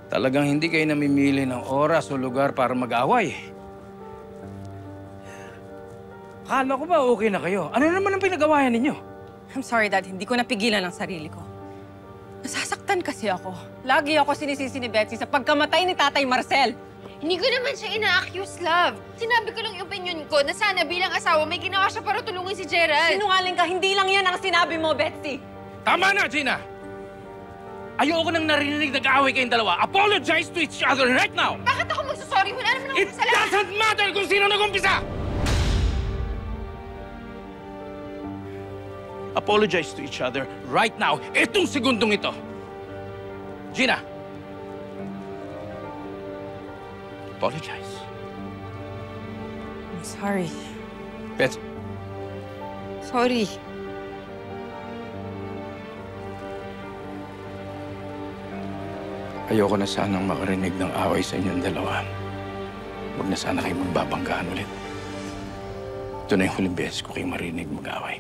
Talagang hindi kayo namimili ng oras o lugar para mag-away. Akala ko ba okay na kayo? Ano naman ang pinag-awayan ninyo? I'm sorry, Dad. Hindi ko napigilan ang sarili ko. Nasasaktan kasi ako. Lagi ako sinisisi ni Betsy sa pagkamatay ni Tatay Marcel. Hindi ko naman siya ina-accuse, love. Sinabi ko lang yung opinion ko na sana bilang asawa may ginawa siya para tulungan si Gerald. Sinungaling ka, hindi lang yan ang sinabi mo, Betsy. Tama na, Gina! Ayoko nang narinig nag-aaway kayong dalawa. Apologize to each other right now! Bakit ako magsasorry? Wala naman ako It kasalanan. doesn't matter kung sino nag-umpisa! Apologize to each other right now, itong segundong ito. Gina! Apologize. I'm sorry. Betsy. Sorry. Ayoko na sanang makarinig ng away sa inyong dalawa. Huwag na sana kayo magbabanggaan ulit. Ito na yung huling beses ko kayo marinig mag-away.